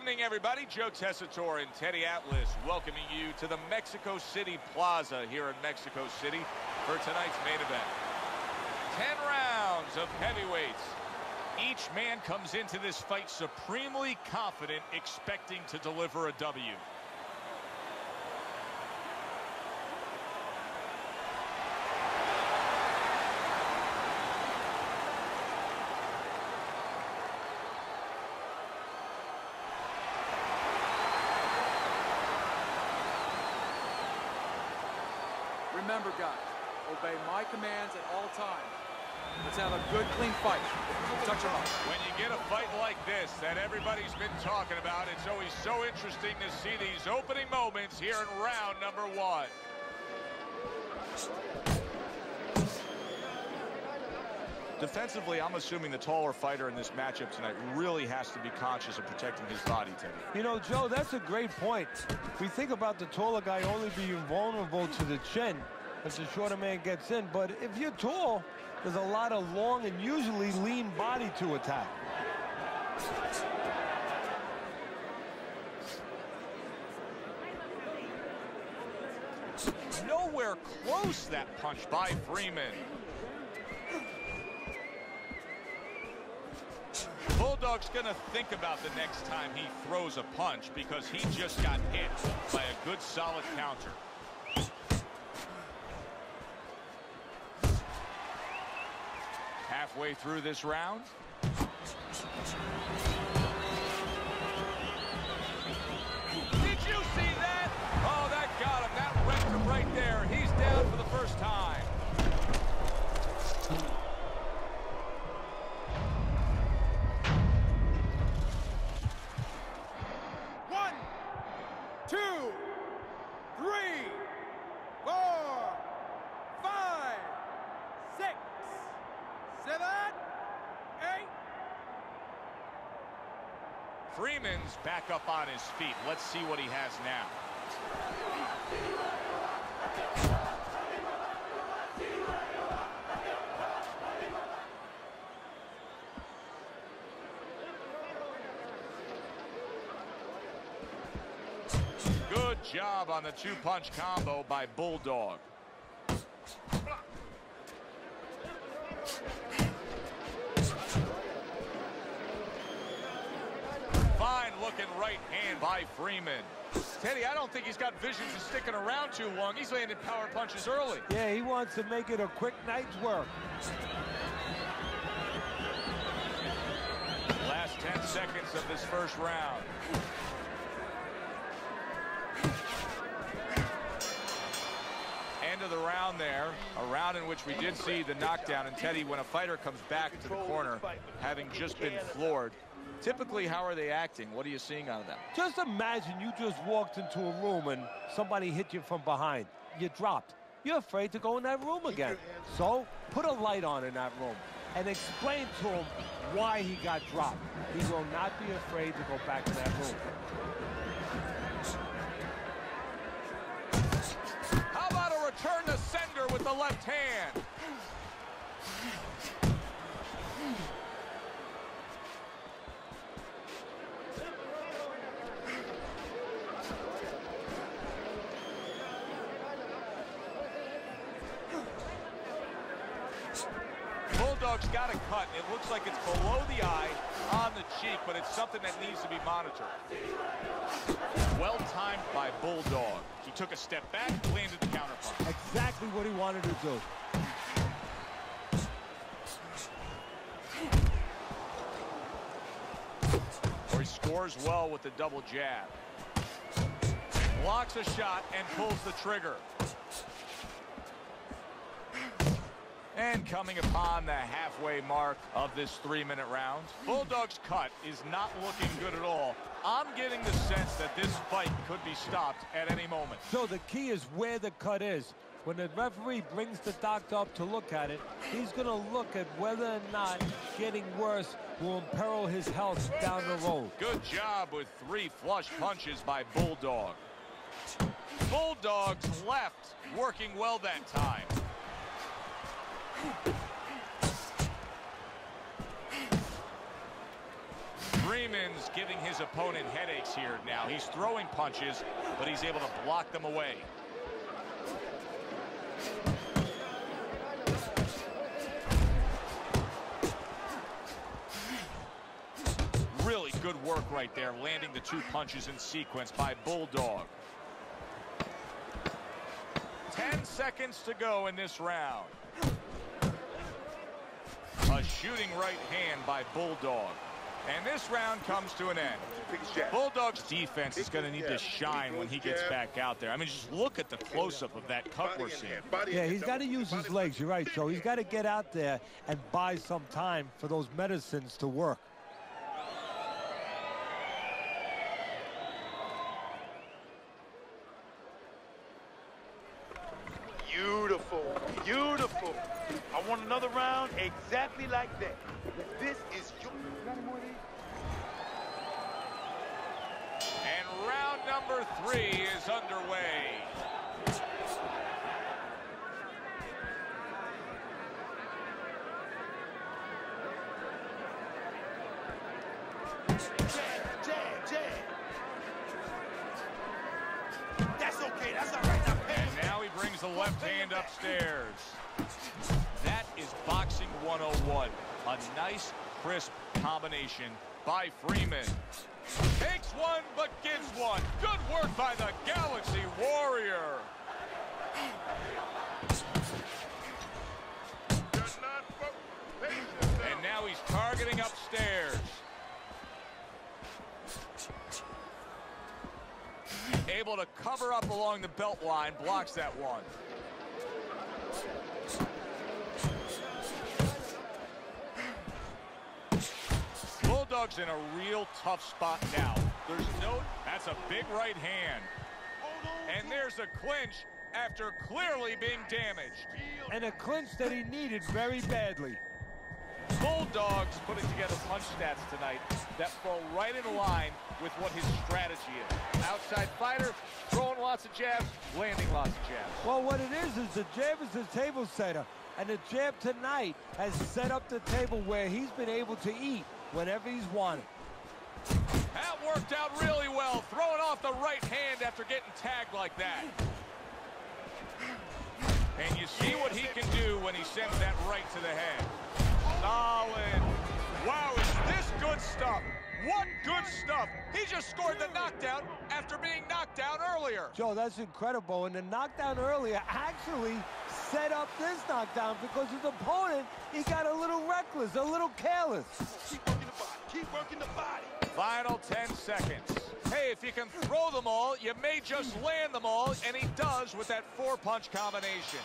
evening, everybody. Joe Chisora and Teddy Atlas welcoming you to the Mexico City Plaza here in Mexico City for tonight's main event. 10 rounds of heavyweights. Each man comes into this fight supremely confident, expecting to deliver a W. Remember, guys, obey my commands at all times. Let's have a good, clean fight. Touch him up. When you get a fight like this that everybody's been talking about, it's always so interesting to see these opening moments here in round number 1. Defensively, I'm assuming the taller fighter in this matchup tonight really has to be conscious of protecting his body, Teddy. You know, Joe, that's a great point. We think about the taller guy only being vulnerable to the chin as the shorter man gets in, but if you're tall, there's a lot of long and usually lean body to attack. Nowhere close, that punch by Freeman. Bulldog's gonna think about the next time he throws a punch because he just got hit by a good solid counter. Halfway through this round. Did you see that? Oh, that got him. That wrecked him right there. He's down for the first time. Freeman's back up on his feet. Let's see what he has now. Good job on the two-punch combo by Bulldog. Fine-looking right hand by Freeman. Teddy, I don't think he's got visions of sticking around too long. He's landing power punches early. Yeah, he wants to make it a quick night's work. Last 10 seconds of this first round. End of the round there, a round in which we did see the knockdown. And Teddy, when a fighter comes back to the corner, having just been floored, typically, how are they acting? What are you seeing out of them? Just imagine you just walked into a room and somebody hit you from behind. You dropped. You're afraid to go in that room again. So put a light on in that room and explain to him why he got dropped. He will not be afraid to go back to that room. How about a return to sender with the left hand? Bulldog's got a cut. It looks like it's below the eye on the cheek, but it's something that needs to be monitored. Well timed by Bulldog. He took a step back, landed the counterpunch. Exactly what he wanted to do. Or he scores well with the double jab. Blocks a shot and pulls the trigger. And coming upon the halfway mark of this 3-minute round, Bulldog's cut is not looking good at all. I'm getting the sense that this fight could be stopped at any moment. So the key is where the cut is. When the referee brings the doctor up to look at it, he's going to look at whether or not getting worse will imperil his health down the road. Good job with 3 flush punches by Bulldog. Bulldog's left working well that time. Freeman Freeman's giving his opponent headaches here now. He's throwing punches, but he's able to block them away. Really good work right there, landing the 2 punches in sequence by Bulldog. 10 seconds to go in this round. A shooting right hand by Bulldog. And this round comes to an end. Bulldog's defense is going to need to shine when he gets back out there. I mean, just look at the close-up of that cut we're seeing. Yeah, he's got to use his legs. You're right, Joe. He's got to get out there and buy some time for those medicines to work. Beautiful, beautiful. I want another round exactly like that. This is your... And round number 3 is underway. Jab. That's okay, that's all right. And now he brings the left hand upstairs. That is boxing 101. A nice, crisp combination by Freeman. Takes one, but gives one. Good work by the Galaxy Warrior. And now he's targeting upstairs. Able to cover up along the belt line, blocks that one. Bulldog's in a real tough spot now. That's a big right hand. And there's a clinch after clearly being damaged. And a clinch that he needed very badly. Bulldog's putting together punch stats tonight that fall right in line with what his strategy is. Outside fighter, throwing lots of jabs, landing lots of jabs. Well, what it is the jab is the table setter. And the jab tonight has set up the table where he's been able to eat whenever he's wanted. That worked out really well, throwing off the right hand after getting tagged like that. And you see what he can do when he sends that right to the head. Solid. Wow, is this good stuff? What good stuff. He just scored the knockdown after being knocked down earlier. Joe, that's incredible. And the knockdown earlier actually set up this knockdown because his opponent, he got a little reckless, a little careless. Keep working the body. Keep working the body. Final 10 seconds. Hey, if you can throw them all, you may just land them all, and he does with that 4-punch combination.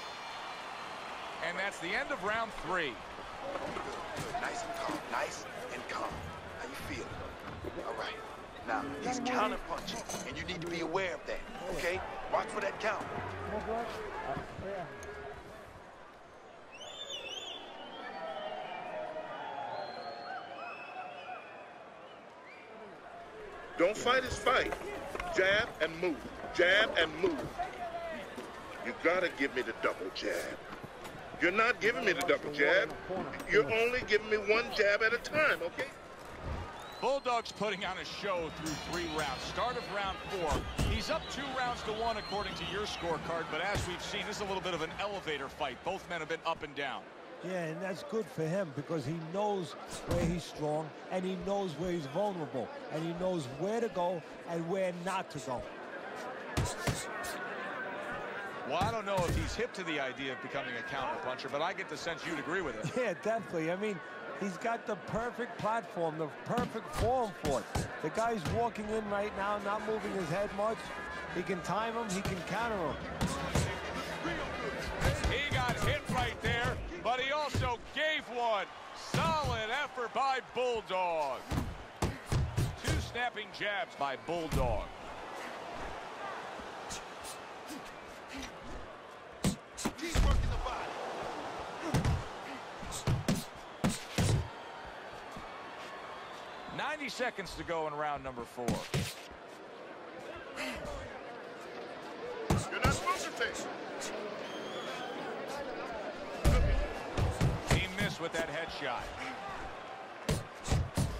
And that's the end of round 3. Good. Nice and calm. Nice and calm. How you feel? All right. Now, he's counter-punching, and you need to be aware of that, okay? Watch for that count. Don't fight his fight. Jab and move. Jab and move. You gotta give me the double jab. You're not giving me the double jab. You're only giving me 1 jab at a time, okay? Bulldog's putting on a show through 3 rounds. Start of round 4. He's up 2 rounds to 1 according to your scorecard, but as we've seen, this is a little bit of an elevator fight. Both men have been up and down. Yeah, and that's good for him because he knows where he's strong and he knows where he's vulnerable and he knows where to go and where not to go. Well, I don't know if he's hip to the idea of becoming a counter-puncher, but I get the sense you'd agree with it. Yeah, definitely. I mean, he's got the perfect platform, the perfect form for it. The guy's walking in right now, not moving his head much. He can time him, he can counter him. He got hit right there, but he also gave one. Solid effort by Bulldog. 2 snapping jabs by Bulldog. Keep working the body. 90 seconds to go in round number 4. You're not supposed to take. He missed with that headshot.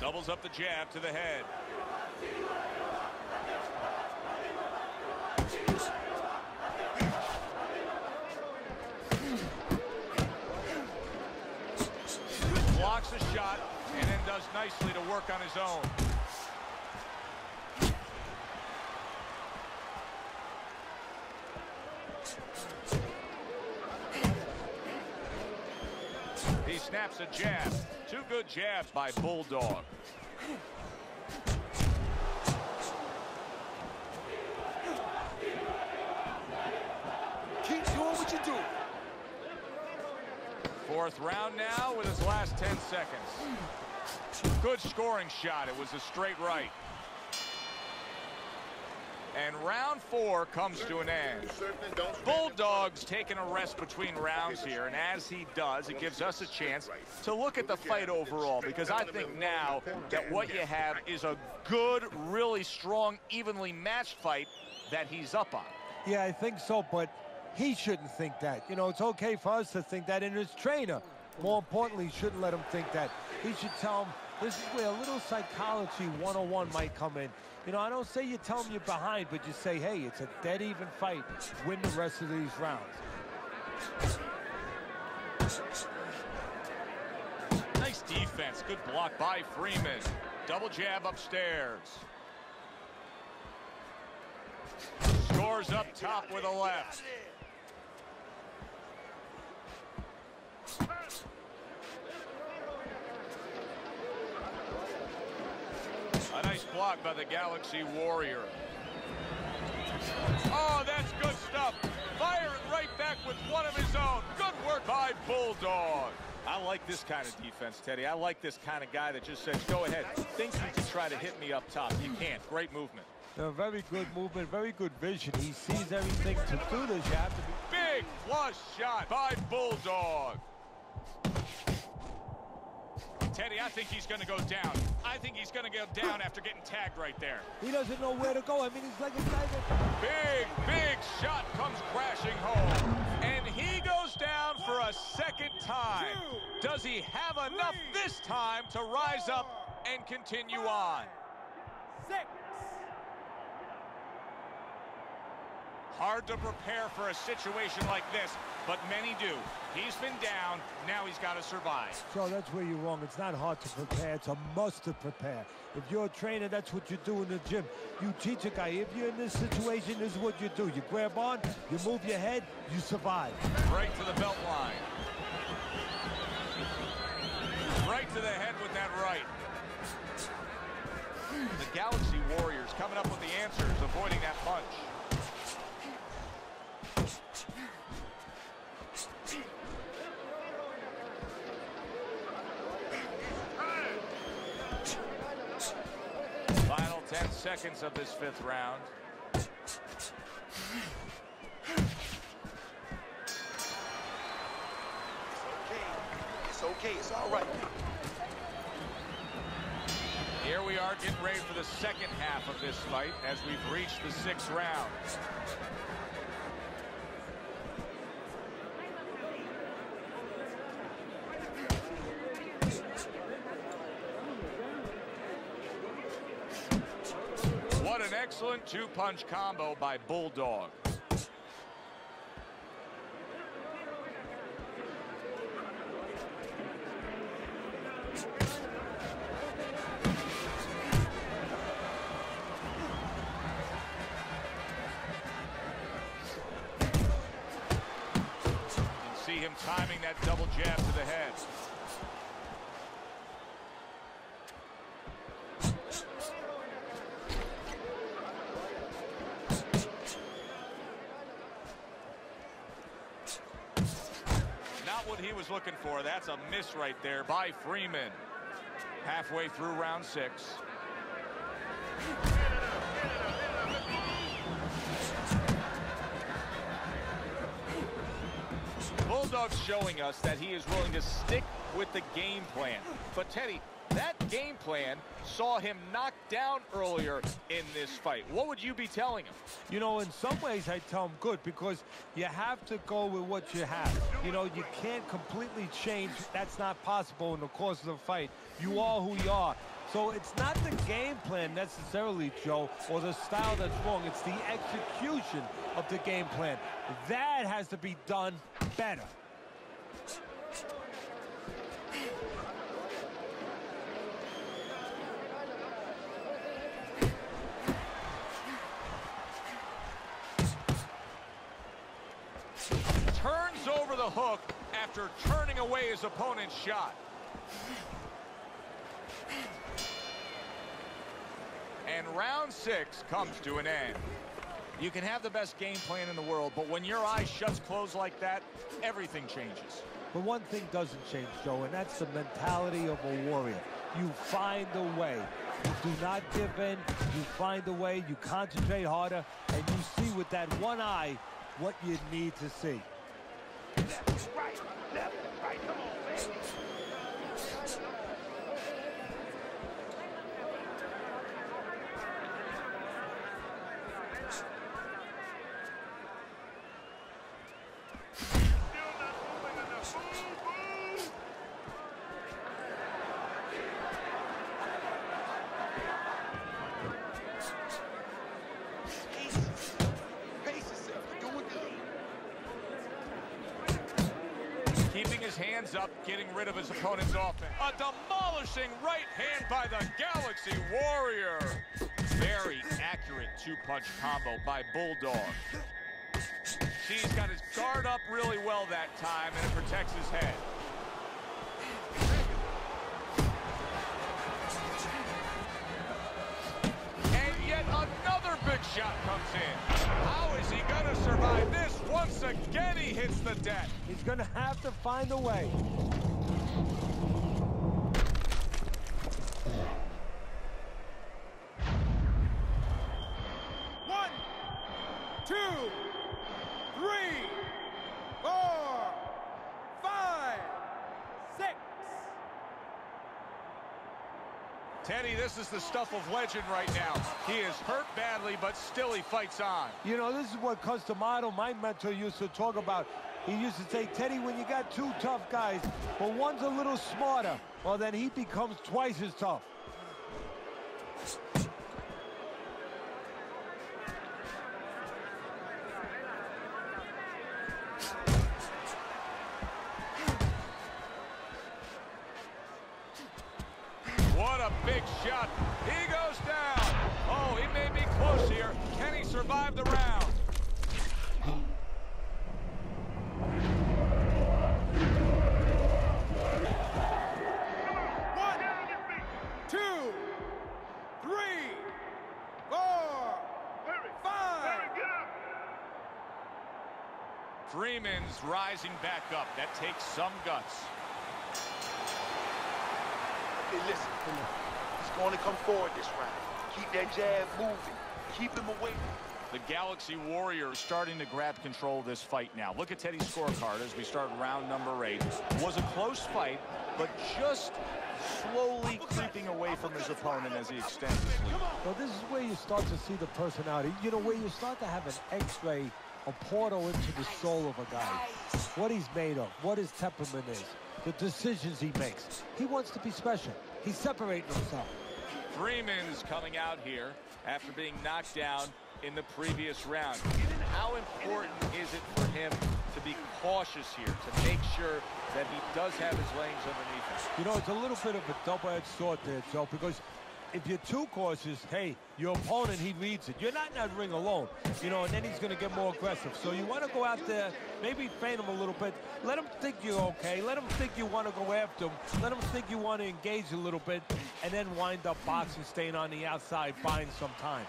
Doubles up the jab to the head. Blocks a shot and then does nicely to work on his own. He snaps a jab. Two good jabs by Bulldog. Keep doing what you do. Fourth round now with his last 10 seconds. Good scoring shot. It was a straight right. And round 4 comes to an end. Bulldog's taking a rest between rounds here, and as he does, it gives us a chance to look at the fight overall, because I think now that what you have is a good, really strong, evenly matched fight that he's up on. Yeah, I think so, but he shouldn't think that. You know, it's okay for us to think that, and his trainer, more importantly, shouldn't let him think that. He should tell him, this is where a little psychology 101 might come in. You know, I don't say you tell him you're behind, but you say, hey, it's a dead even fight. Win the rest of these rounds. Nice defense. Good block by Freeman. Double jab upstairs. Scores up top with a left. A nice block by the Galaxy Warrior. Oh, that's good stuff. Firing right back with one of his own. Good work by Bulldog. I like this kind of defense, Teddy. I like this kind of guy that just says, go ahead. Think you can try to hit me up top. You can't. Great movement. Very good movement, very good vision. He sees everything to do this. You have to be... Big flush shot by Bulldog. Teddy, I think he's going to go down. I think he's going to go down after getting tagged right there. He doesn't know where to go. I mean, he's like a guy that... Big shot comes crashing home. And he goes down for a second time. Does he have enough this time to rise up and continue on? 6. Hard to prepare for a situation like this, but many do. He's been down, now he's got to survive. So that's where you're wrong. It's not hard to prepare. It's a must to prepare. If you're a trainer, that's what you do in the gym. You teach a guy, if you're in this situation, this is what you do. You grab on, you move your head, you survive. Right to the belt line. Right to the head with that right. The Galaxy Warriors coming up with the answers, avoiding that punch. Final 10 seconds of this 5th round. It's okay. It's all right. Here we are getting ready for the second half of this fight as we've reached the 6th round. What an excellent 2-punch combo by Bulldog. See him timing that double jab to the head. Not what he was looking for. That's a miss right there by Freeman. Halfway through round 6. Bulldog's showing us that he is willing to stick with the game plan. But Teddy, that game plan saw him knocked down earlier in this fight. What would you be telling him? You know, in some ways I tell him good, because you have to go with what you have. You know, you can't completely change. That's not possible in the course of the fight. You are who you are. So it's not the game plan necessarily, Joe, or the style that's wrong. It's the execution of the game plan. That has to be done better. Turns over the hook after turning away his opponent's shot. And round 6 comes to an end. You can have the best game plan in the world, but when your eye shuts closed like that, everything changes. But one thing doesn't change, Joe, and that's the mentality of a warrior. You find a way. You do not give in. You find a way. You concentrate harder, and you see with that one eye what you need to see. Left, right, come on, baby. Keeping his hands up, getting rid of his opponent's offense. A demolishing right hand by the Galaxy Warrior. Very accurate two-punch combo by Bulldog. He's got his guard up really well that time, and it protects his head. And yet another big shot comes in. How is he going to survive this? Once again, he hits the deck. He's going to have to find a way. 1, 2, 3, 4, 5, 6. Teddy, this is the stuff of legend right now. He is hurt badly, but still he fights on. You know, this is what Customato, my mentor, used to talk about. He used to say, Teddy, when you got two tough guys, but one's a little smarter, well, then he becomes twice as tough. What a big shot. He goes down. Oh, he may be close here. Can he survive the round? Freeman's rising back up. That takes some guts. Hey, listen. He's going to come forward this round. Keep that jab moving. Keep him away. The Galaxy Warrior is starting to grab control of this fight now. Look at Teddy's scorecard as we start round number 8. It was a close fight, but just slowly creeping away from his opponent as he extends his lead. Well, this is where you start to see the personality. You know, where you start to have an X-ray, a portal into the soul of a guy. What he's made of, what his temperament is, the decisions he makes. He wants to be special. He's separating himself. Freeman's coming out here after being knocked down in the previous round. How important is it for him to be cautious here, to make sure that he does have his legs underneath him? You know, it's a little bit of a double-edged sword there, Joe, because if you're too cautious, hey, your opponent, he reads it. You're not in that ring alone, you know, and then he's going to get more aggressive. So you want to go out there, maybe feint him a little bit. Let him think you're okay. Let him think you want to go after him. Let him think you want to engage a little bit, and then wind up boxing, staying on the outside, buying some time.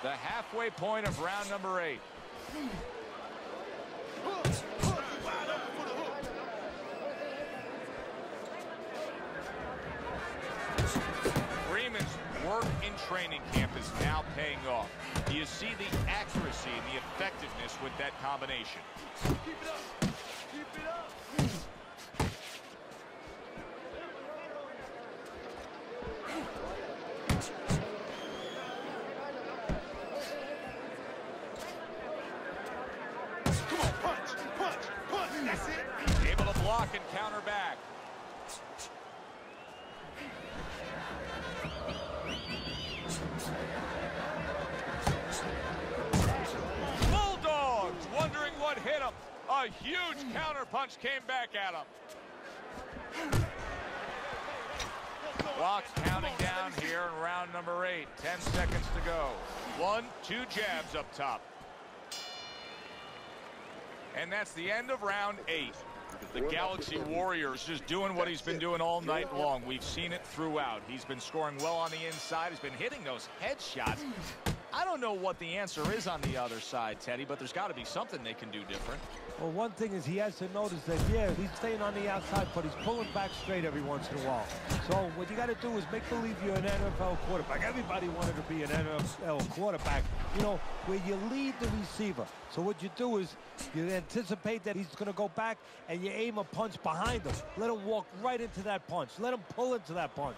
The halfway point of round number 8. Freeman's work in training camp is now paying off. You see the accuracy and the effectiveness with that combination. Keep it up. Keep it up. Come on, punch, punch, punch. That's it. Able to block and counter back. A huge counterpunch came back at him. Clock's counting down here in round number 8. 10 seconds to go. 1, 2 jabs up top. And that's the end of round 8. The Galaxy Warriors just doing what he's been doing all night long. We've seen it throughout. He's been scoring well on the inside. He's been hitting those headshots. I don't know what the answer is on the other side, Teddy, but there's got to be something they can do different. Well, one thing is he has to notice that, yeah, he's staying on the outside, but he's pulling back straight every once in a while. So what you got to do is make believe you're an NFL quarterback. Everybody wanted to be an NFL quarterback, you know, where you lead the receiver. So what you do is you anticipate that he's going to go back and you aim a punch behind him. Let him walk right into that punch. Let him pull into that punch.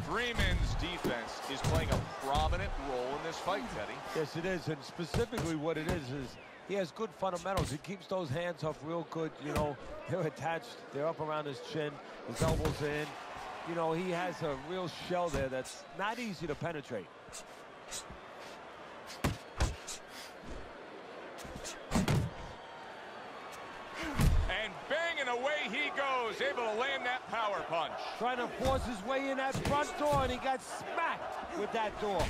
Freeman's defense is playing a prominent role in this fight, Teddy. Yes, it is, and specifically what it is he has good fundamentals. He keeps those hands up real good. You know, they're attached. They're up around his chin. His elbows in. You know, he has a real shell there that's not easy to penetrate. And banging away he goes, able to land that power punch. Trying to force his way in that front door, and he got smacked with that door.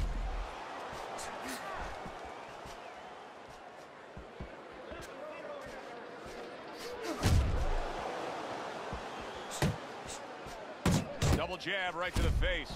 Double jab right to the face.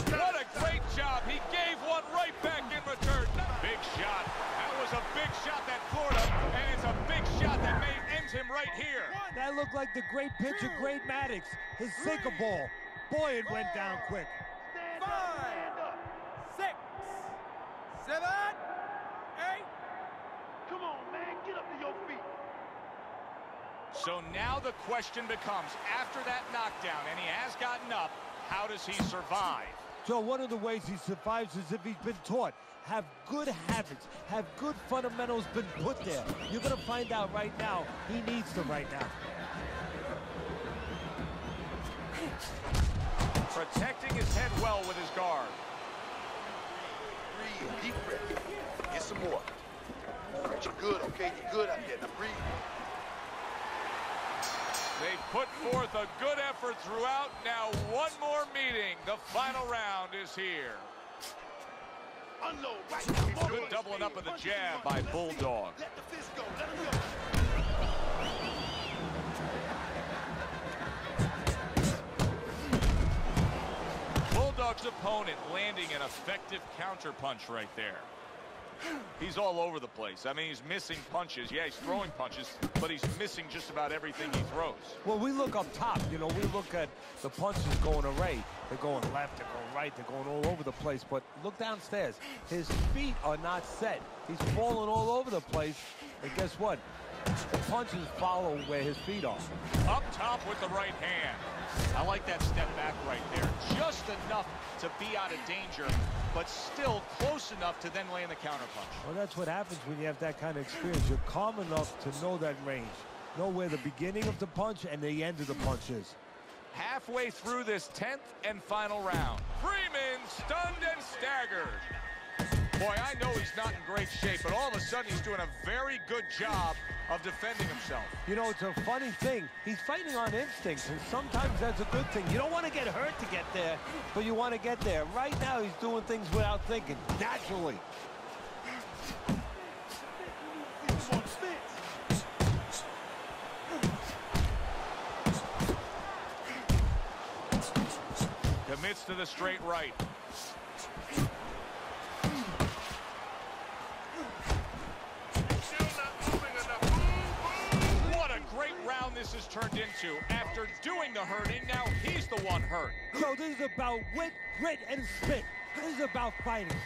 What a great job. He gave one right back in return. Big shot. That was a big shot that floored him, and it's a big shot that may end him right here. That looked like the great pitcher, Great Maddox, his sinker ball. Boy, it went down quick. 5, 6, 7, 8. Come on, man, get up to your feet. So now the question becomes, after that knockdown, and he has gotten up, how does he survive? Joe, one of the ways he survives is if he's been taught. Have good habits, have good fundamentals been put there. You're going to find out right now he needs them right now. Protecting his head well with his guard. Breathe, deep breath. Get some more. You're good, okay? You're good out there. Now breathe. They put forth a good effort throughout. Now one more meeting. The final round is here. Unload right now. Good doubling up of the jab by Bulldog. Let the fist go. Let him go. Bulldog's opponent landing an effective counterpunch right there. He's all over the place. I mean, he's missing punches. Yeah, he's throwing punches, but he's missing just about everything he throws. Well, we look up top. You know, we look at the punches going array. They're going left, they're going right, they're going all over the place. But look downstairs. His feet are not set. He's falling all over the place. And guess what? The punches follow where his feet are. Up top with the right hand. I like that step back right there. Just enough to be out of danger, but still close enough to then land the counterpunch. Well, that's what happens when you have that kind of experience. You're calm enough to know that range. Know where the beginning of the punch and the end of the punch is. Halfway through this 10th and final round. Freeman stunned and staggered. Boy, I know he's not in great shape, but all of a sudden he's doing a very good job of defending himself. You know, it's a funny thing. He's fighting on instinct, and sometimes that's a good thing. You don't want to get hurt to get there, but you want to get there. Right now, he's doing things without thinking, naturally. Commits to the straight right. Great round this has turned into. After doing the hurting, now he's the one hurt. So this is about wit, grit, and spit. This is about fighting.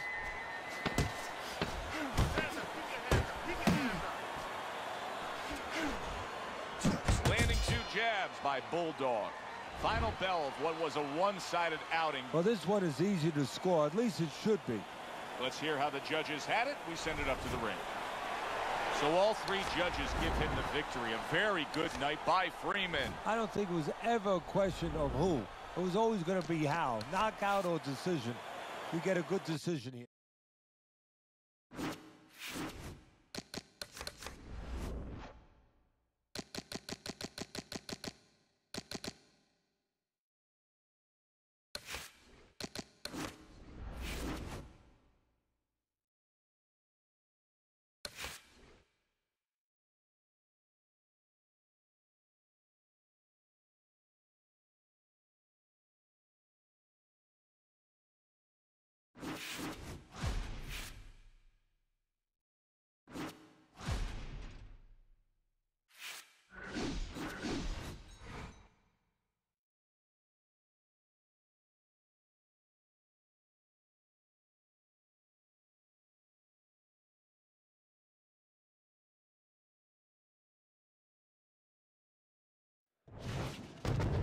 Landing 2 jabs by Bulldog. Final bell of what was a one-sided outing. Well, this one is easy to score. At least it should be. Let's hear how the judges had it. We send it up to the ring. So all three judges give him the victory. A very good night by Freeman. I don't think it was ever a question of who. It was always going to be how. Knockout or decision. You get a good decision here.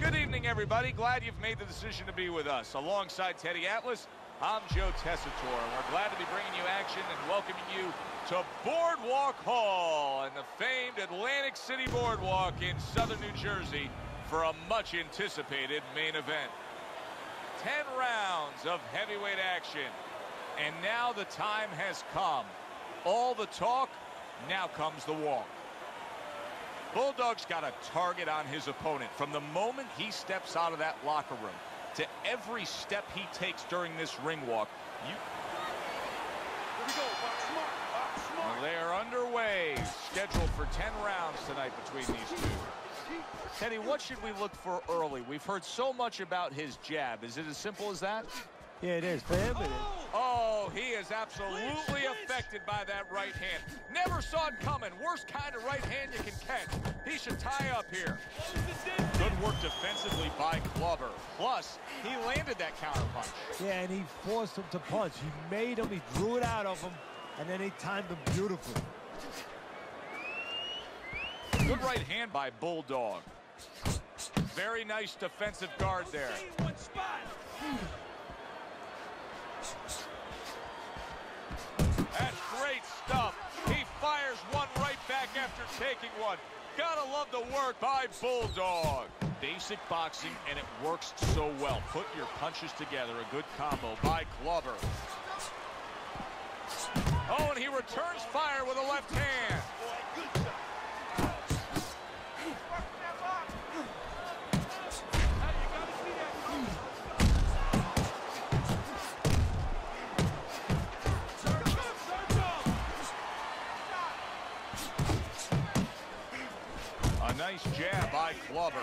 Good evening, everybody. Glad you've made the decision to be with us. Alongside Teddy Atlas, I'm Joe Tessitore. We're glad to be bringing you action and welcoming you to Boardwalk Hall and the famed Atlantic City Boardwalk in southern New Jersey for a much-anticipated main event. 10 rounds of heavyweight action. And now the time has come. All the talk, now comes the walk. Bulldog's got a target on his opponent from the moment he steps out of that locker room to every step he takes during this ring walk. Well, they are underway, scheduled for 10 rounds tonight between these two. Teddy, what should we look for early? We've heard so much about his jab. Is it as simple as that? Yeah, it is. For him, it is. Oh, he is absolutely affected by that right hand. Never saw it coming. Worst kind of right hand you can catch. He should tie up here. Good work defensively by Glover. Plus, he landed that counter punch. Yeah, and he forced him to punch. He made him, he drew it out of him, and then he timed him beautifully. Good right hand by Bulldog. Very nice defensive guard there. That's great stuff. He fires one right back after taking one. Gotta love the work by Bulldog. Basic boxing, and it works so well. Put your punches together. A good combo by Glover. Oh, and he returns fire with a left hand. Nice jab by Glover.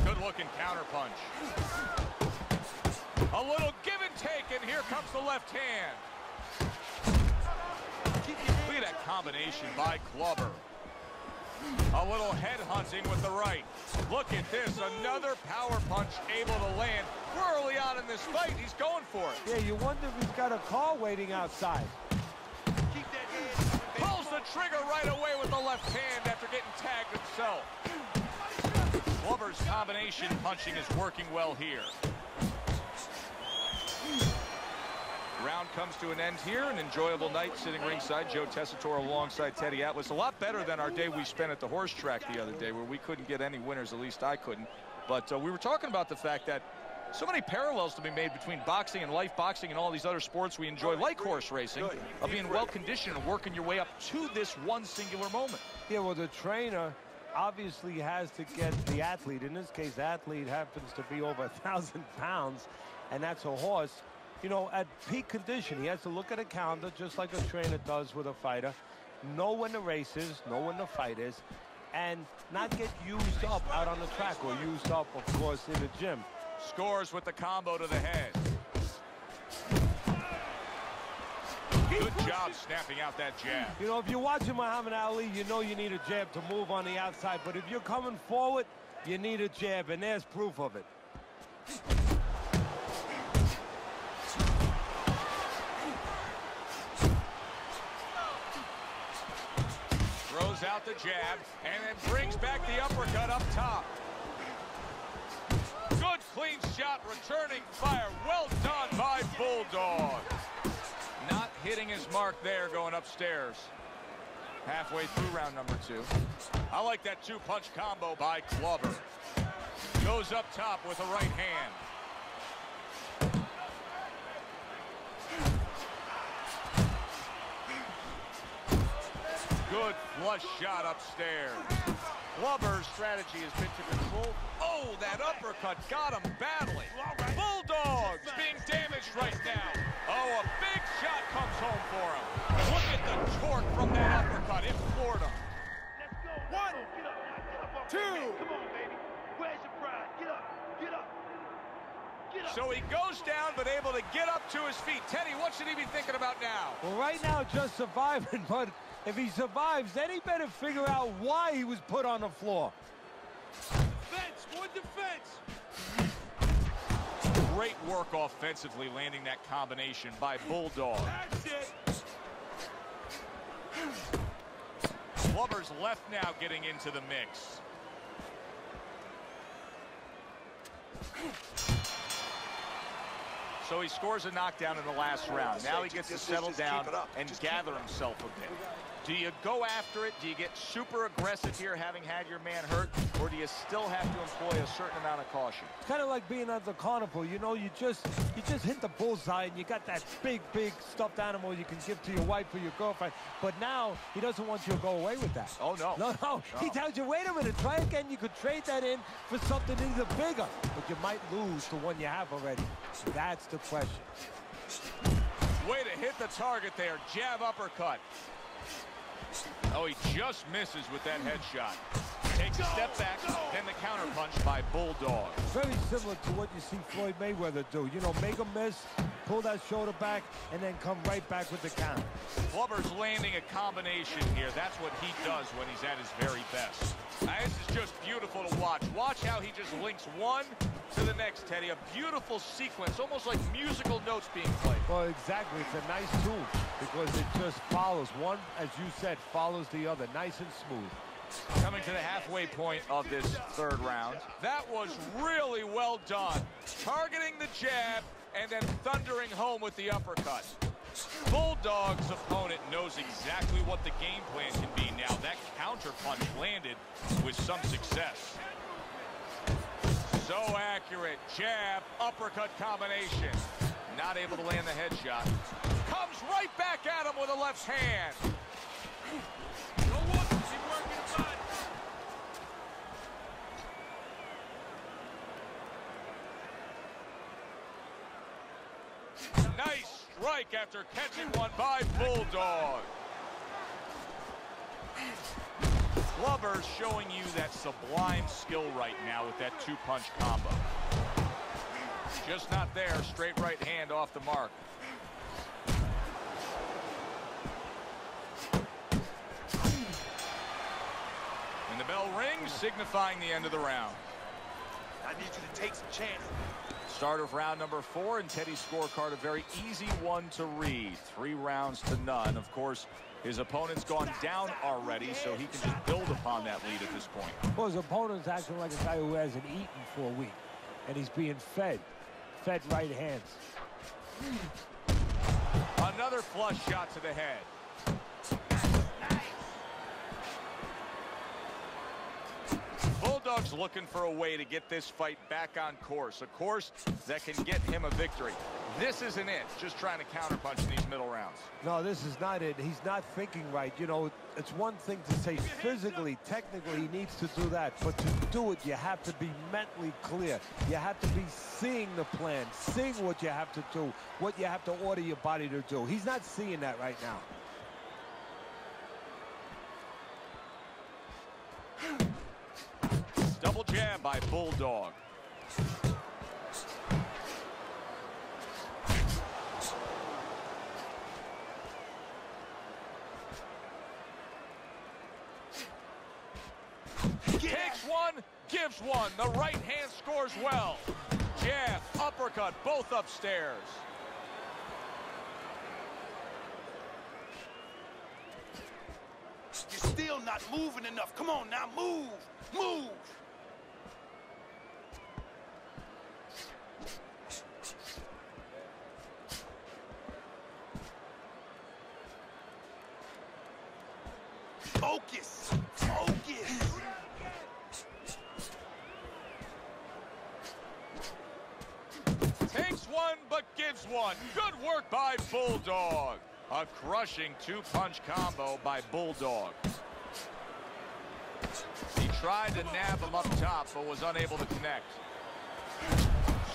Good looking counter punch. A little give and take, and here comes the left hand. Look at that combination by Glover. A little head hunting with the right. Look at this, another power punch able to land. We're early on in this fight. He's going for it. Yeah, you wonder if he's got a car waiting outside. Trigger right away with the left hand after getting tagged himself. Glover's combination punching is working well here. Round comes to an end here. An enjoyable night sitting ringside. Joe Tessitore alongside Teddy Atlas. A lot better than our day we spent at the horse track the other day where we couldn't get any winners, at least I couldn't. But we were talking about the fact that so many parallels to be made between boxing and life boxing and all these other sports we enjoy, like horse racing, of being well-conditioned and working your way up to this one singular moment. Yeah, well, the trainer obviously has to get the athlete. In this case, the athlete happens to be over 1,000 pounds, and that's a horse. You know, at peak condition, he has to look at a calendar just like a trainer does with a fighter, know when the race is, know when the fight is, and not get used up out on the track or used up, of course, in the gym. Scores with the combo to the head. Good job snapping out that jab. You know, if you're watching Muhammad Ali, you know you need a jab to move on the outside. But if you're coming forward, you need a jab, and there's proof of it. Throws out the jab, and then brings back the uppercut up top. Good clean shot, returning fire. Well done by Bulldog. Not hitting his mark there going upstairs. Halfway through round number 2. I like that two-punch combo by Glover. Goes up top with a right hand. Good flush shot upstairs. Glover's strategy has been to control. Oh, that uppercut got him badly. Bulldogs being damaged right now. Oh, a big shot comes home for him. Look at the torque from that uppercut. It floored him. One, two. Come on, baby. Where's your pride? Get up. Get up. Get up. So he goes down, but able to get up to his feet. Teddy, what should he be thinking about now? Well, right now, just surviving, but if he survives, then he better figure out why he was put on the floor. Defense, one defense. Great work offensively, landing that combination by Bulldog. That's it. Glover's left now getting into the mix. So he scores a knockdown in the last round. Now he gets to settle down and gather himself a bit. Do you go after it? Do you get super aggressive here, having had your man hurt? Or do you still have to employ a certain amount of caution? It's kind of like being at the carnival. You know, you just hit the bullseye and you got that big stuffed animal you can give to your wife or your girlfriend. But now he doesn't want you to go away with that. Oh, no. No. He tells you, wait a minute, try again. You could trade that in for something either bigger. But you might lose the one you have already. That's the question. Way to hit the target there. Jab uppercut. Oh, he just misses with that headshot. Takes a step back, then the counter punch by Bulldog. Very similar to what you see Floyd Mayweather do. You know, make a miss, pull that shoulder back, and then come right back with the counter. Glover's landing a combination here. That's what he does when he's at his very best. This is just beautiful to watch. Watch how he just links one to the next, Teddy. A beautiful sequence, almost like musical notes being played. Well, exactly. It's a nice tune because it just follows. One, as you said, follows the other. Nice and smooth. Coming to the halfway point of this third round. That was really well done. Targeting the jab and then thundering home with the uppercut. Bulldog's opponent knows exactly what the game plan can be now. That counter punch landed with some success. So accurate. Jab, uppercut combination. Not able to land the headshot. Comes right back at him with a left hand. Nice strike after catching one by Bulldog. Glover's showing you that sublime skill right now with that two-punch combo. Just not there. Straight right hand off the mark. And the bell rings, signifying the end of the round. I need you to take some chances. Start of round number 4, and Teddy's scorecard, a very easy one to read. 3 rounds to none. Of course, his opponent's gone down already, so he can just build upon that lead at this point. Well, his opponent's acting like a guy who hasn't eaten for a week, and he's being fed right hands. Another flush shot to the head. Bulldog's looking for a way to get this fight back on course, a course that can get him a victory. This isn't it, just trying to counterpunch in these middle rounds. No, this is not it. He's not thinking right. You know, it's one thing to say physically, technically, he needs to do that. But to do it, you have to be mentally clear. You have to be seeing the plan, seeing what you have to do, what you have to order your body to do. He's not seeing that right now. Double jab by Bulldog. Takes one, gives one. The right hand scores well. Jab, uppercut, both upstairs. You're still not moving enough. Come on now, move. Move. Focus. Focus. Takes one, but gives one. Good work by Bulldog. A crushing two-punch combo by Bulldog. He tried to nab him up top, but was unable to connect.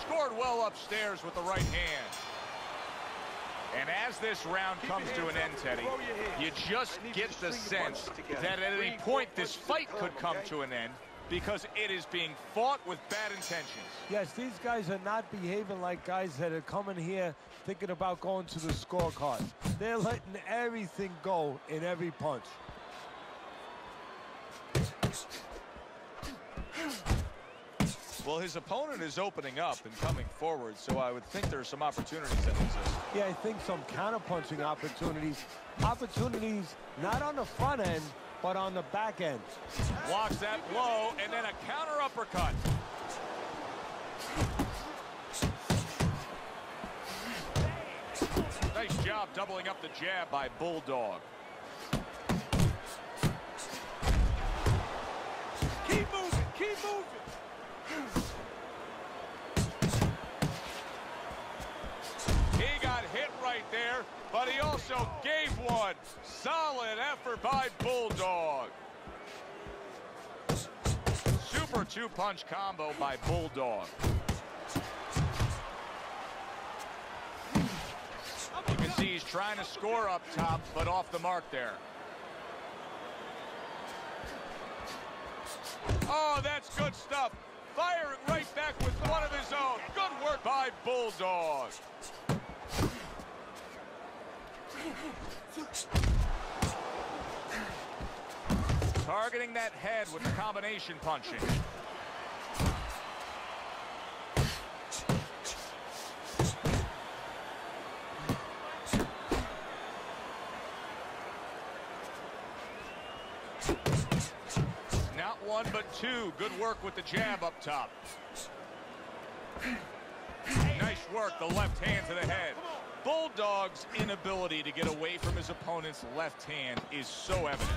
Scored well upstairs with the right hand. And as this round comes to an end, Teddy, you just get the sense that at any point this fight could come to an end because it is being fought with bad intentions. Yes, these guys are not behaving like guys that are coming here thinking about going to the scorecards. They're letting everything go in every punch. Well, his opponent is opening up and coming forward, so I would think there's some opportunities that exist. Yeah, I think some counter-punching opportunities. Opportunities not on the front end, but on the back end. Blocks that blow, and then a counter uppercut. Nice job doubling up the jab by Bulldog. Keep moving, keep moving. He got hit right there, but he also gave one. Solid effort by Bulldog. Super two-punch combo by Bulldog. You can see he's trying to score up top, but off the mark there. Oh, that's good stuff. Firing right back with one of his own. Good work by Bulldog. Targeting that head with the combination punching. Not one, but two. Good work with the jab up top. Nice work, the left hand to the head. Bulldog's inability to get away from his opponent's left hand is so evident.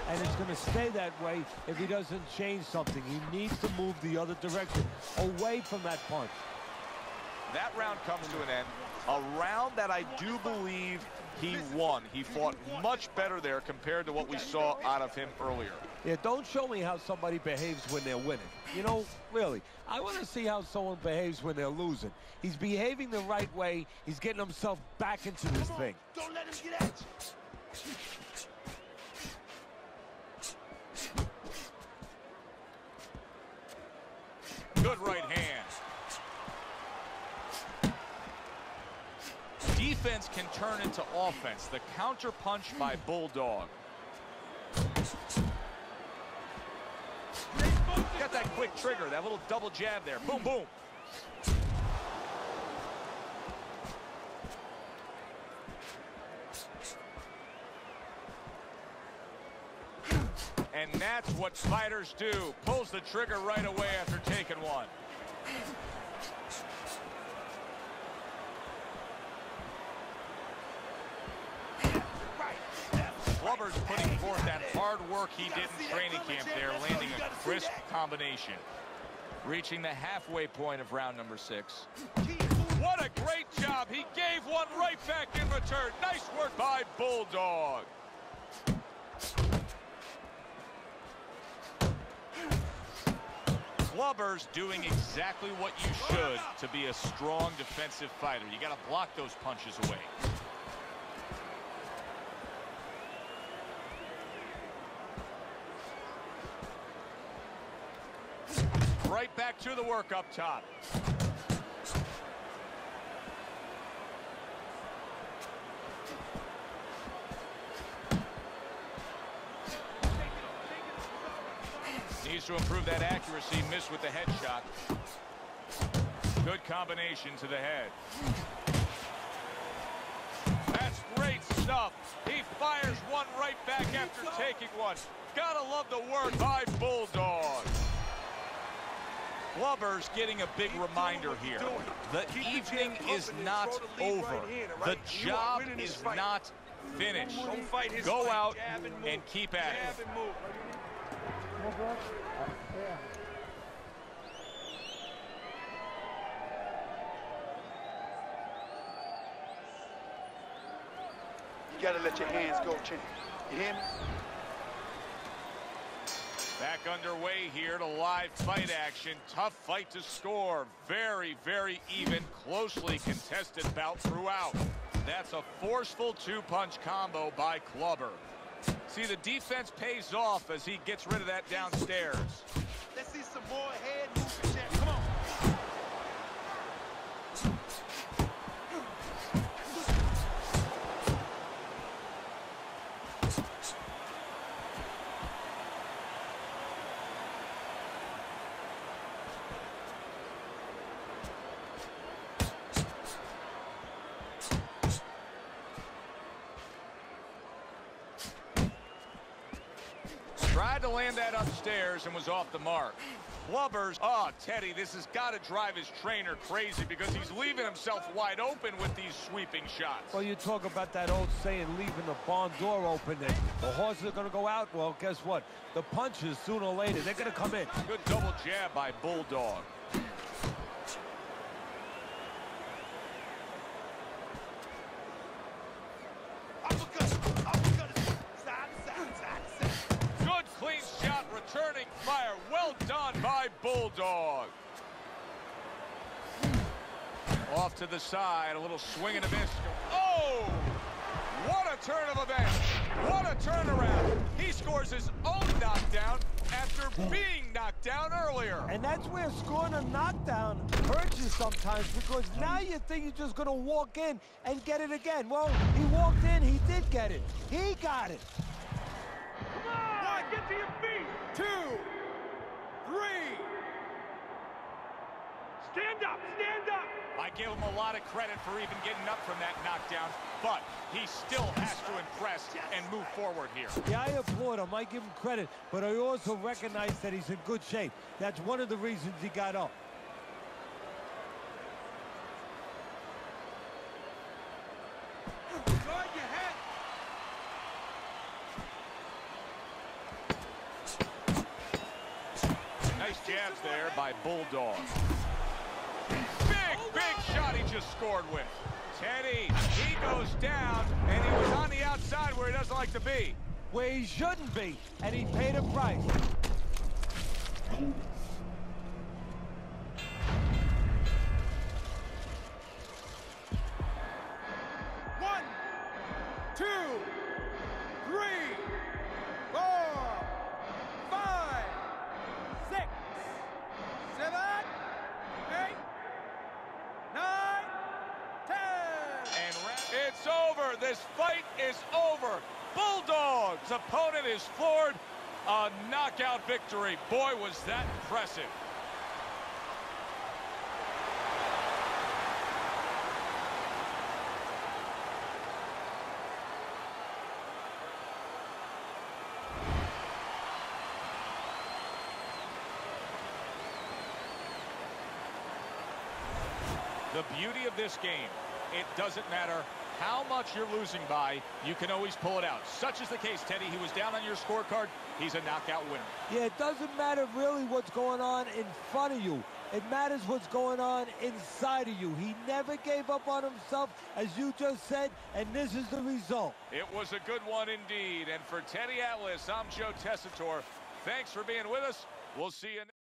And it's going to stay that way if he doesn't change something. He needs to move the other direction, away from that punch. That round comes to an end. A round that I do believe he won. He fought much better there compared to what we saw out of him earlier. Yeah, don't show me how somebody behaves when they're winning. You know, really, I want to see how someone behaves when they're losing. He's behaving the right way. He's getting himself back into this thing. Don't let him get at you. Good right hand. Defense can turn into offense. The counter punch by Bulldog. Got that quick trigger, that little double jab there. Boom, boom. And that's what fighters do. Pulls the trigger right away after taking one. Flubber's putting forth that hard work he did in training camp there, landing a crisp combination. Reaching the halfway point of round number 6. What a great job. He gave one right back in return. Nice work by Bulldog. Flubber's doing exactly what you should to be a strong defensive fighter. You got to block those punches away. Right back to the work up top. Needs to improve that accuracy. Missed with the headshot. Good combination to the head. That's great stuff. He fires one right back after taking one. Gotta love the work by Bulldog. Flubber's getting a big reminder here. The evening is not over. The job is not finish. Don't fight his Go fight. out Jab and move. and keep at it. Jab and move. You gotta let your hands go, champ. You hear me? Back underway here to live fight action. Tough fight to score. Very, very even, closely contested bout throughout. That's a forceful two-punch combo by Clubber. See, the defense pays off as he gets rid of that downstairs. Let's see some more head movement, champ. Come on. Tried to land that upstairs and was off the mark. Clubbers, oh, Teddy, this has got to drive his trainer crazy because he's leaving himself wide open with these sweeping shots. Well, you talk about that old saying, leaving the barn door open, and the horses are going to go out. Well, guess what? The punches, sooner or later, they're going to come in. Good double jab by Bulldog. Good clean shot, returning fire. Well done by Bulldog. Off to the side, a little swing and a miss. Oh! What a turn of events. What a turnaround. He scores his own knockdown after being knocked down earlier. And that's where scoring a knockdown hurts you sometimes, because now you think you're just going to walk in and get it again. Well, he walked in, he did get it. He got it. Come on, get to your feet. 2, 3. Stand up, stand up. I give him a lot of credit for even getting up from that knockdown, but he still has to impress and move forward here. Yeah, I applaud him. I give him credit, but I also recognize that he's in good shape. That's one of the reasons he got up. Guard your head. Nice jabs there by Bulldog. Big shot he just scored with. Teddy, he goes down, and he was on the outside where he doesn't like to be. Where he shouldn't be, and he paid a price. One, 2, 3, 4, 5, 6, 7, 8, 9, 10. And it's over. This fight is over. Bulldog's opponent is floored. A knockout victory. Boy, was that impressive. The beauty of this game, it doesn't matter how much you're losing by, you can always pull it out. Such is the case, Teddy. He was down on your scorecard. He's a knockout winner. Yeah, it doesn't matter really what's going on in front of you. It matters what's going on inside of you. He never gave up on himself, as you just said, and this is the result. It was a good one indeed. And for Teddy Atlas, I'm Joe Tessitore. Thanks for being with us. We'll see you next.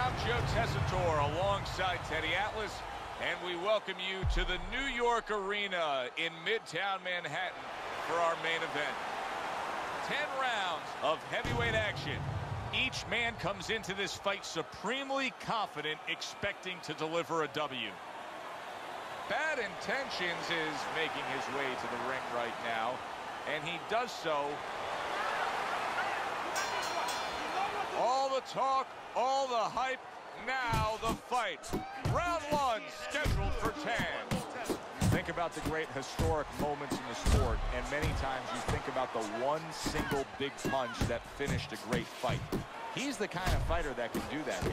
I'm Joe Tessitore alongside Teddy Atlas, and we welcome you to the New York Arena in Midtown Manhattan for our main event. 10 rounds of heavyweight action. Each man comes into this fight supremely confident, expecting to deliver a W. Bad Intentions is making his way to the ring right now, and he does so. All the talk, all the hype, now the fight. Round one, scheduled for 10. Think about the great historic moments in the sport, and many times you think about the one single big punch that finished a great fight. He's the kind of fighter that can do that here.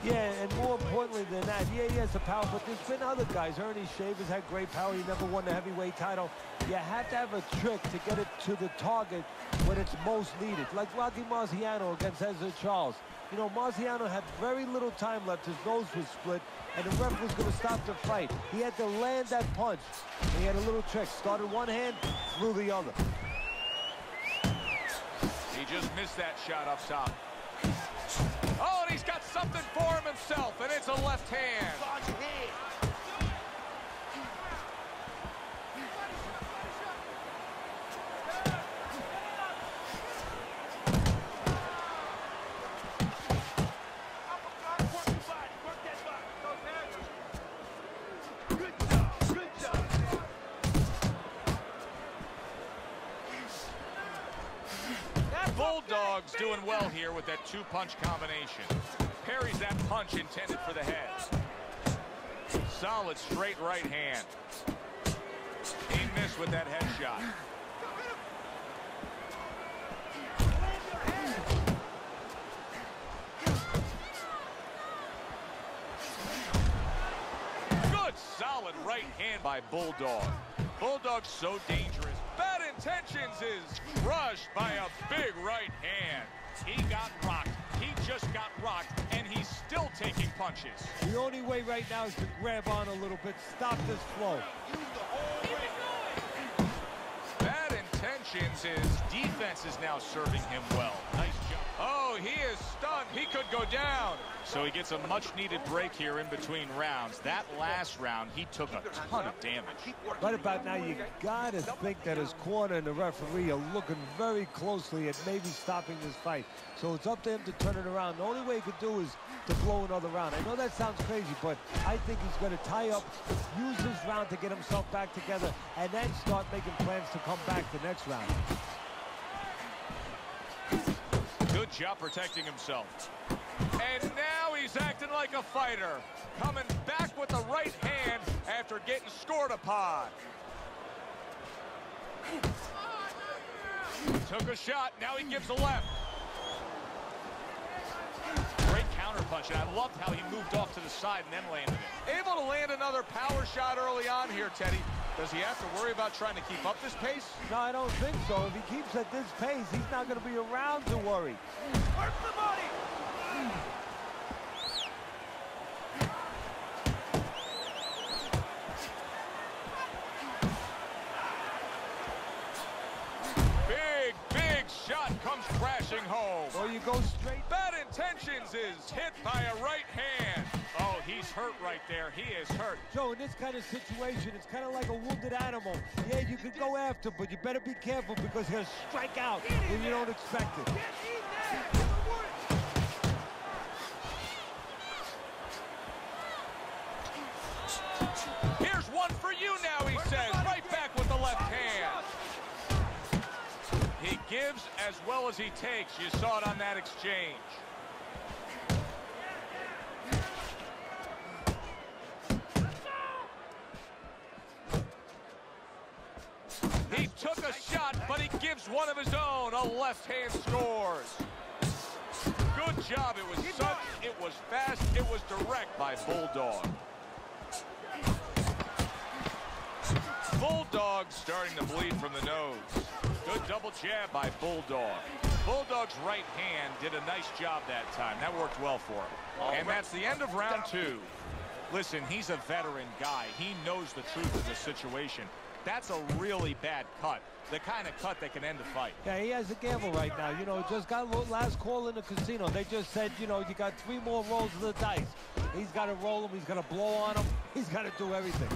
Yeah, and more importantly than that, yeah, he has the power, but there's been other guys. Ernie Shavers had great power. He never won the heavyweight title. You have to have a trick to get it to the target when it's most needed. Like Rocky Marciano against Ezra Charles. You know, Marciano had very little time left. His nose was split, and the ref was going to stop the fight. He had to land that punch. He had a little trick. Started one hand, threw the other. He just missed that shot up top. Oh, and he's got something for him himself, and it's a left hand. Bulldog's doing well here with that two-punch combination. Parries that punch intended for the head. Solid straight right hand. He missed with that head shot. Good solid right hand by Bulldog. Bulldog's so dangerous. Bad Intentions is crushed by a big right hand. He got rocked. He just got rocked, and he's still taking punches. The only way right now is to grab on a little bit, stop this flow. Bad Intentions, his defense is now serving him well. Nice job. Oh, he is stunned. He could go down. So he gets a much-needed break here in between rounds. That last round, he took a ton of damage. Right about now, you got to think that his corner and the referee are looking very closely at maybe stopping this fight. So it's up to him to turn it around. The only way he could do is to blow another round. I know that sounds crazy, but I think he's going to tie up, use this round to get himself back together, and then start making plans to come back the next round. Good job protecting himself. And now he's acting like a fighter. Coming back with the right hand after getting scored upon. Took a shot, now he gives a left. Great counter punch, and I loved how he moved off to the side and then landed it. Able to land another power shot early on here, Teddy. Does he have to worry about trying to keep up this pace? No, I don't think so. If he keeps at this pace, he's not going to be around to worry. Work the body! Big shot comes crashing home. Or you go straight. Bad Intentions is hit by a right hand. Oh, he's hurt right there. He is hurt. Joe, in this kind of situation, it's kind of like a wounded animal. Yeah, you could go after, but you better be careful because he'll strike out when you don't expect it. Here's one for you now, he says. Right back with the left hand. He gives as well as he takes. You saw it on that exchange. He took a shot, but he gives one of his own. A left hand scores. Good job. It was sudden, it was fast, it was direct by Bulldog. Bulldog starting to bleed from the nose. Good double jab by Bulldog. Bulldog's right hand did a nice job that time. That worked well for him. And that's the end of round two. Listen, he's a veteran guy. He knows the truth of the situation. That's a really bad cut. The kind of cut that can end the fight. Yeah, he has a gamble right now. You know, just got a last call in the casino. They just said, you know, you got 3 more rolls of the dice. He's got to roll them. He's got to blow on them. He's got to do everything.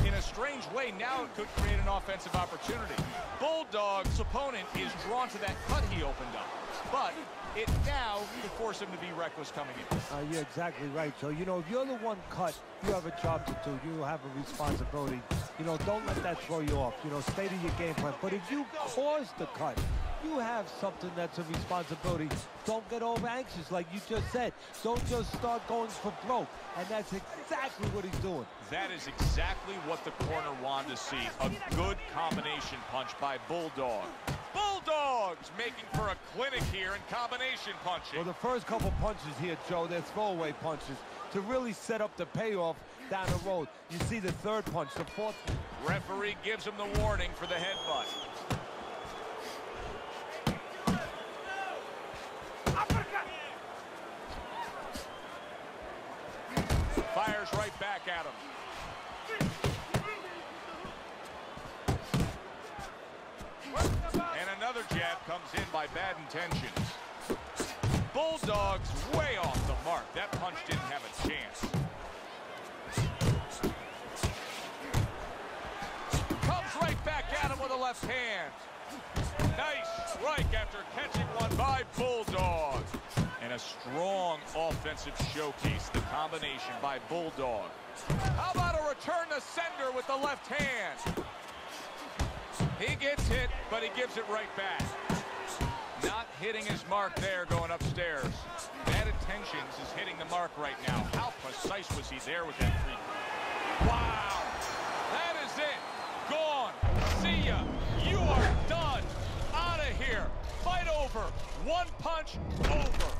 In a strange way, now it could create an offensive opportunity. Bulldog's opponent is drawn to that cut he opened up. But it now could force him to be reckless coming in. You're exactly right. So, you know, if you're the one cut, you have a job to do. You have a responsibility. You know, don't let that throw you off. You know, stay to your game plan. But if you cause the cut, you have something that's a responsibility. Don't get over anxious like you just said. Don't just start going for broke. And that's exactly what he's doing. That is exactly what the corner wanted to see. A good combination punch by Bulldog. Bulldogs making for a clinic here in combination punching. Well, the first couple punches here, Joe, they're throwaway punches to really set up the payoff down the road. You see the third punch, the fourth. Referee gives him the warning for the headbutt. Fires right back at him. And another jab comes in by bad intentions. Bulldogs way off the mark. That punch didn't have a chance. Comes right back at him with a left hand. Nice strike after catching one by Bulldog. And a strong offensive showcase, the combination by Bulldog. How about a return to sender with the left hand? He gets hit, but he gives it right back. Not hitting his mark there going upstairs. Bad intentions is hitting the mark right now. How precise was he there with that treatment? Wow! That is it. Gone. See ya. You are done. Out of here. Fight over. One punch over.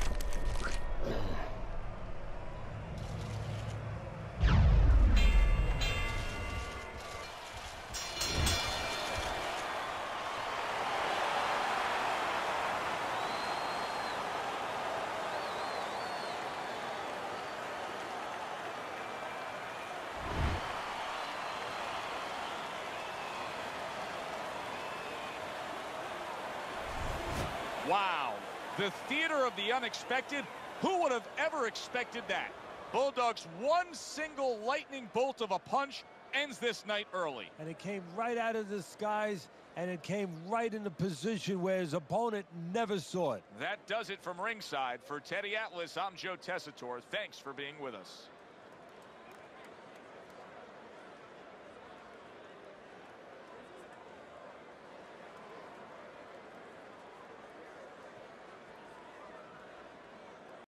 Wow, the theater of the unexpected. Who would have ever expected that? Bulldogs' one single lightning bolt of a punch ends this night early. And it came right out of the skies, and it came right in the position where his opponent never saw it. That does it from ringside. For Teddy Atlas, I'm Joe Tessitore. Thanks for being with us.